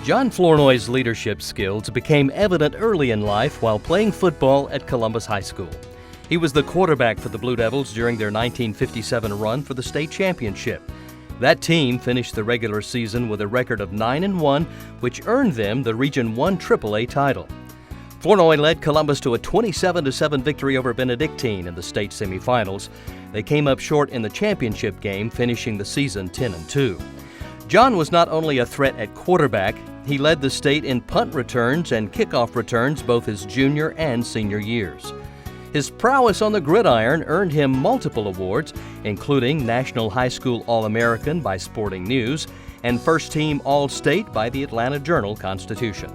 John Flournoy's leadership skills became evident early in life while playing football at Columbus High School. He was the quarterback for the Blue Devils during their 1957 run for the state championship. That team finished the regular season with a record of 9-1, which earned them the Region 1 AAA title. Flournoy led Columbus to a 27-7 victory over Benedictine in the state semifinals. They came up short in the championship game, finishing the season 10-2. John was not only a threat at quarterback, he led the state in punt returns and kickoff returns both his junior and senior years. His prowess on the gridiron earned him multiple awards, including National High School All-American by Sporting News and First Team All-State by the Atlanta Journal-Constitution.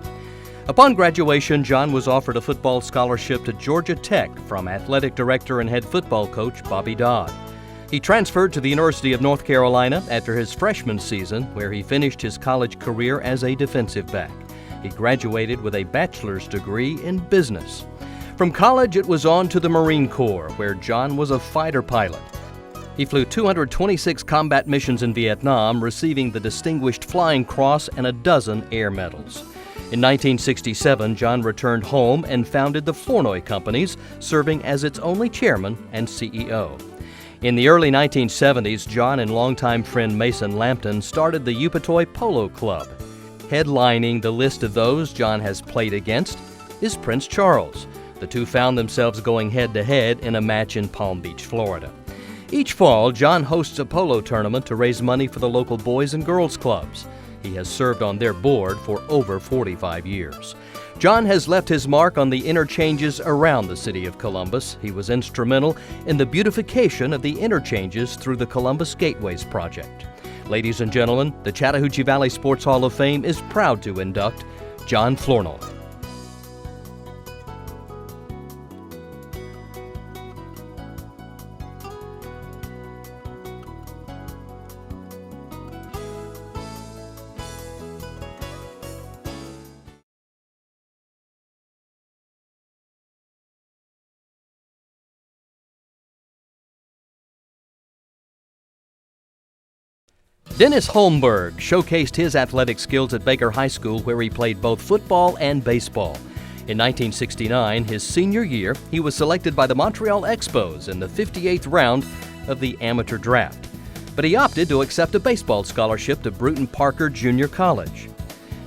Upon graduation, John was offered a football scholarship to Georgia Tech from athletic director and head football coach Bobby Dodd. He transferred to the University of North Carolina after his freshman season, where he finished his college career as a defensive back. He graduated with a bachelor's degree in business. From college, it was on to the Marine Corps, where John was a fighter pilot. He flew 226 combat missions in Vietnam, receiving the Distinguished Flying Cross and a dozen air medals. In 1967, John returned home and founded the Flournoy Companies, serving as its only chairman and CEO. In the early 1970s, John and longtime friend Mason Lampton started the Upatoy Polo Club. Headlining the list of those John has played against is Prince Charles. The two found themselves going head-to-head in a match in Palm Beach, Florida. Each fall, John hosts a polo tournament to raise money for the local boys and girls clubs. He has served on their board for over 45 years. John has left his mark on the interchanges around the city of Columbus. He was instrumental in the beautification of the interchanges through the Columbus Gateways project. Ladies and gentlemen, the Chattahoochee Valley Sports Hall of Fame is proud to induct John Flournoy. Dennis Holmberg showcased his athletic skills at Baker High School, where he played both football and baseball. In 1969, his senior year, he was selected by the Montreal Expos in the 58th round of the amateur draft. But he opted to accept a baseball scholarship to Bruton Parker Junior College.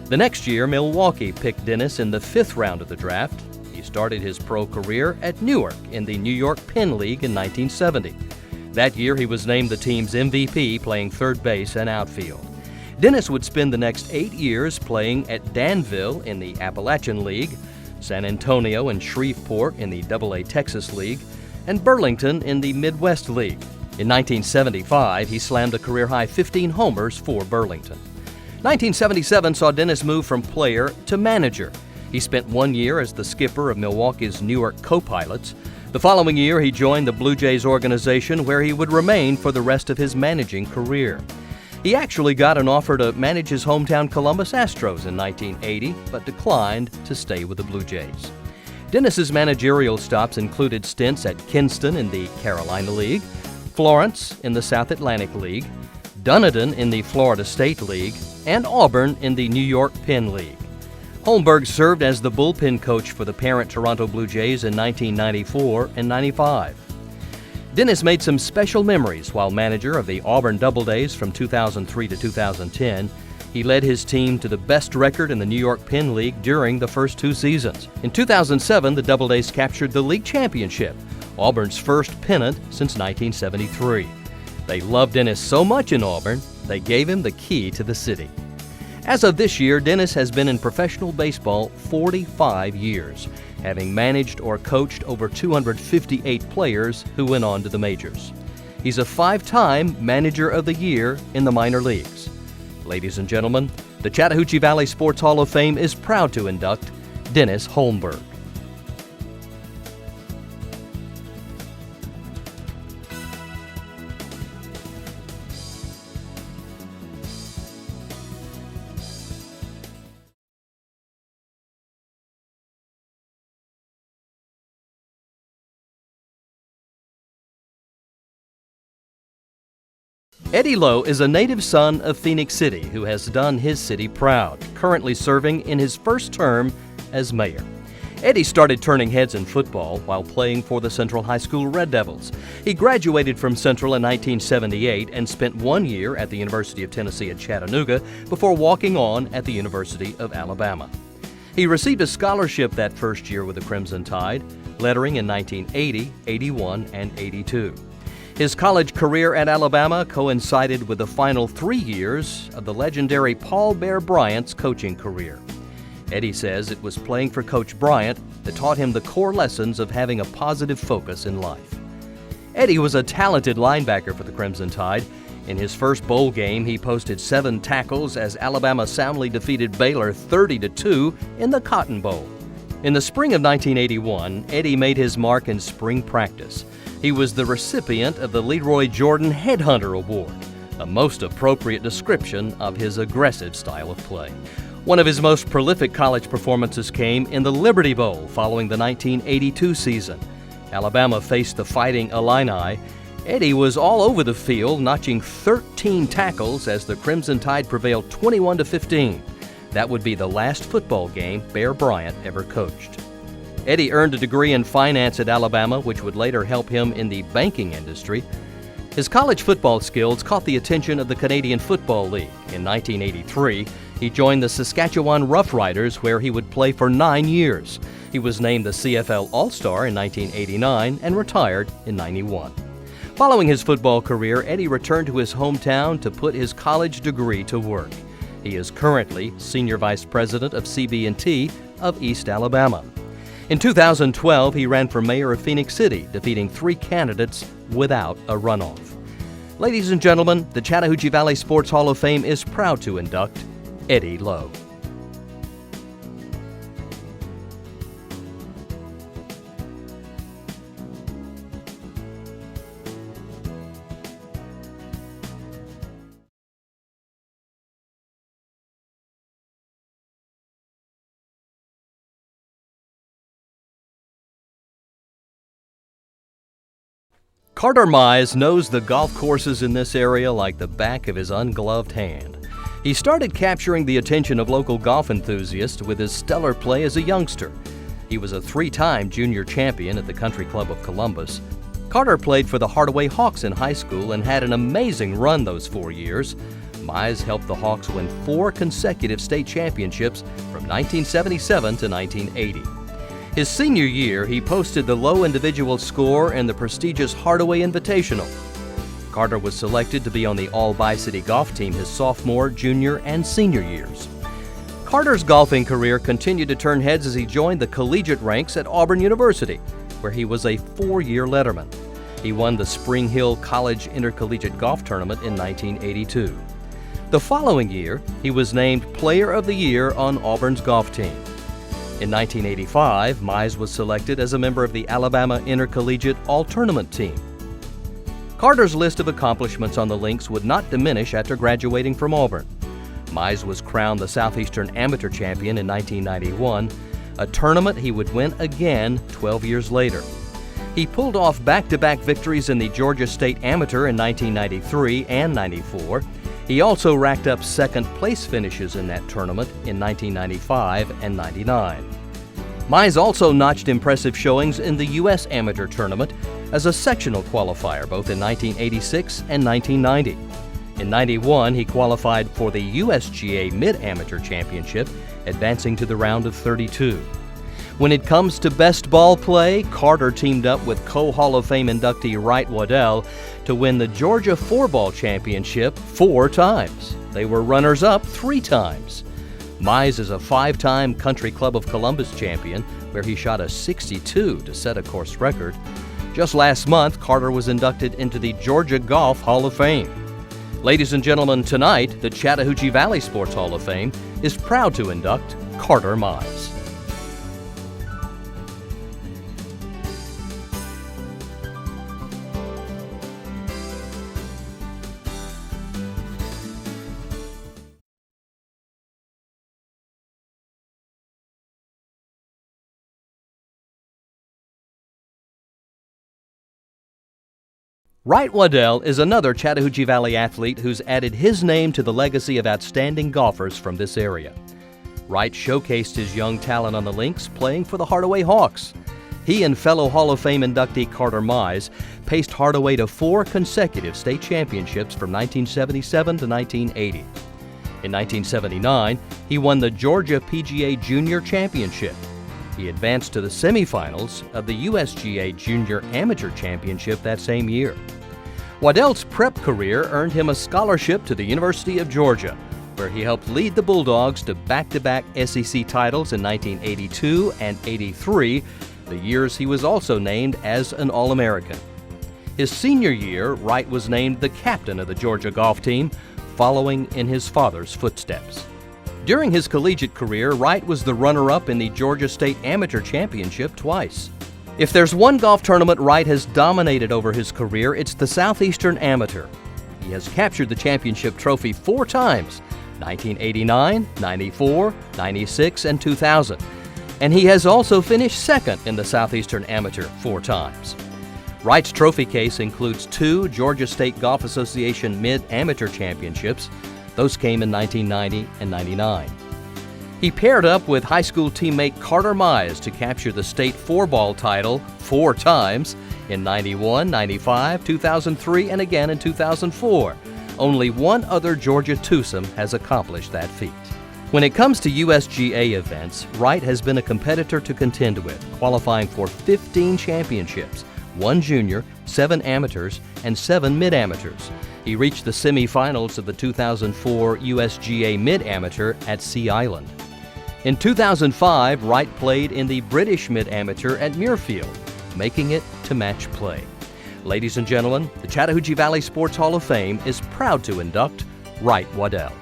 The next year, Milwaukee picked Dennis in the 5th round of the draft. He started his pro career at Newark in the New York Penn League in 1970. That year, he was named the team's MVP, playing third base and outfield. Dennis would spend the next 8 years playing at Danville in the Appalachian League, San Antonio and Shreveport in the AA Texas League, and Burlington in the Midwest League. In 1975, he slammed a career-high 15 homers for Burlington. 1977 saw Dennis move from player to manager. He spent 1 year as the skipper of Milwaukee's Newark Co-Pilots. The following year, he joined the Blue Jays organization, where he would remain for the rest of his managing career. He actually got an offer to manage his hometown Columbus Astros in 1980, but declined to stay with the Blue Jays. Dennis's managerial stops included stints at Kinston in the Carolina League, Florence in the South Atlantic League, Dunedin in the Florida State League, and Auburn in the New York Penn League. Holmberg served as the bullpen coach for the parent Toronto Blue Jays in 1994 and 95. Dennis made some special memories while manager of the Auburn Doubledays from 2003 to 2010. He led his team to the best record in the New York Penn League during the first 2 seasons. In 2007, the Doubledays captured the league championship, Auburn's first pennant since 1973. They loved Dennis so much in Auburn, they gave him the key to the city. As of this year, Dennis has been in professional baseball 45 years, having managed or coached over 258 players who went on to the majors. He's a 5-time Manager of the Year in the minor leagues. Ladies and gentlemen, the Chattahoochee Valley Sports Hall of Fame is proud to induct Dennis Holmberg. Eddie Lowe is a native son of Phoenix City who has done his city proud, currently serving in his first term as mayor. Eddie started turning heads in football while playing for the Central High School Red Devils. He graduated from Central in 1978 and spent 1 year at the University of Tennessee at Chattanooga before walking on at the University of Alabama. He received a scholarship that first year with the Crimson Tide, lettering in 1980, 81, and 82. His college career at Alabama coincided with the final 3 years of the legendary Paul Bear Bryant's coaching career. Eddie says it was playing for Coach Bryant that taught him the core lessons of having a positive focus in life. Eddie was a talented linebacker for the Crimson Tide. In his first bowl game, he posted 7 tackles as Alabama soundly defeated Baylor 30-2 in the Cotton Bowl. In the spring of 1981, Eddie made his mark in spring practice. He was the recipient of the Leroy Jordan Headhunter Award, a most appropriate description of his aggressive style of play. One of his most prolific college performances came in the Liberty Bowl following the 1982 season. Alabama faced the Fighting Illini. Eddie was all over the field, notching 13 tackles as the Crimson Tide prevailed 21-15. That would be the last football game Bear Bryant ever coached. Eddie earned a degree in finance at Alabama, which would later help him in the banking industry. His college football skills caught the attention of the Canadian Football League. In 1983, he joined the Saskatchewan Roughriders, where he would play for 9 years. He was named the CFL All-Star in 1989 and retired in 91. Following his football career, Eddie returned to his hometown to put his college degree to work. He is currently Senior Vice President of CB&T of East Alabama. In 2012, he ran for mayor of Phoenix City, defeating 3 candidates without a runoff. Ladies and gentlemen, the Chattahoochee Valley Sports Hall of Fame is proud to induct Eddie Lowe. Carter Mize knows the golf courses in this area like the back of his ungloved hand. He started capturing the attention of local golf enthusiasts with his stellar play as a youngster. He was a 3-time junior champion at the Country Club of Columbus. Carter played for the Hardaway Hawks in high school and had an amazing run those 4 years. Mize helped the Hawks win 4 consecutive state championships from 1977 to 1980. His senior year, he posted the low individual score in the prestigious Hardaway Invitational. Carter was selected to be on the All-Bi-City golf team his sophomore, junior, and senior years. Carter's golfing career continued to turn heads as he joined the collegiate ranks at Auburn University, where he was a 4-year letterman. He won the Spring Hill College Intercollegiate Golf Tournament in 1982. The following year, he was named Player of the Year on Auburn's golf team. In 1985, Mize was selected as a member of the Alabama Intercollegiate All-Tournament team. Carter's list of accomplishments on the links would not diminish after graduating from Auburn. Mize was crowned the Southeastern Amateur Champion in 1991, a tournament he would win again 12 years later. He pulled off back-to-back victories in the Georgia State Amateur in 1993 and 94. He also racked up second-place finishes in that tournament in 1995 and 99. Mize also notched impressive showings in the U.S. Amateur Tournament as a sectional qualifier both in 1986 and 1990. In 91, he qualified for the USGA Mid-Amateur Championship, advancing to the round of 32. When it comes to best ball play, Carter teamed up with co-Hall of Fame inductee Wright Waddell to win the Georgia 4-Ball Championship 4 times. They were runners-up 3 times. Mize is a 5-time Country Club of Columbus champion, where he shot a 62 to set a course record. Just last month, Carter was inducted into the Georgia Golf Hall of Fame. Ladies and gentlemen, tonight, the Chattahoochee Valley Sports Hall of Fame is proud to induct Carter Mize. Wright Waddell is another Chattahoochee Valley athlete who's added his name to the legacy of outstanding golfers from this area. Wright showcased his young talent on the links playing for the Hardaway Hawks. He and fellow Hall of Fame inductee Carter Mize paced Hardaway to 4 consecutive state championships from 1977 to 1980. In 1979, he won the Georgia PGA Junior Championship. He advanced to the semifinals of the USGA Junior Amateur Championship that same year. Waddell's prep career earned him a scholarship to the University of Georgia, where he helped lead the Bulldogs to back-to-back SEC titles in 1982 and 83, the years he was also named as an All-American. His senior year, Wright was named the captain of the Georgia golf team, following in his father's footsteps. During his collegiate career, Wright was the runner-up in the Georgia State Amateur Championship twice. If there's one golf tournament Wright has dominated over his career, it's the Southeastern Amateur. He has captured the championship trophy 4 times, 1989, 94, 96, and 2000. And he has also finished second in the Southeastern Amateur 4 times. Wright's trophy case includes 2 Georgia State Golf Association Mid-Amateur Championships. Those came in 1990 and 99. He paired up with high school teammate Carter Mize to capture the state 4-ball title 4 times in 91, 95, 2003, and again in 2004. Only one other Georgia twosome has accomplished that feat. When it comes to USGA events, Wright has been a competitor to contend with, qualifying for 15 championships, 1 junior, 7 amateurs, and 7 mid-amateurs. He reached the semifinals of the 2004 USGA Mid-Amateur at Sea Island. In 2005, Wright played in the British Mid-Amateur at Muirfield, making it to match play. Ladies and gentlemen, the Chattahoochee Valley Sports Hall of Fame is proud to induct Wright Waddell.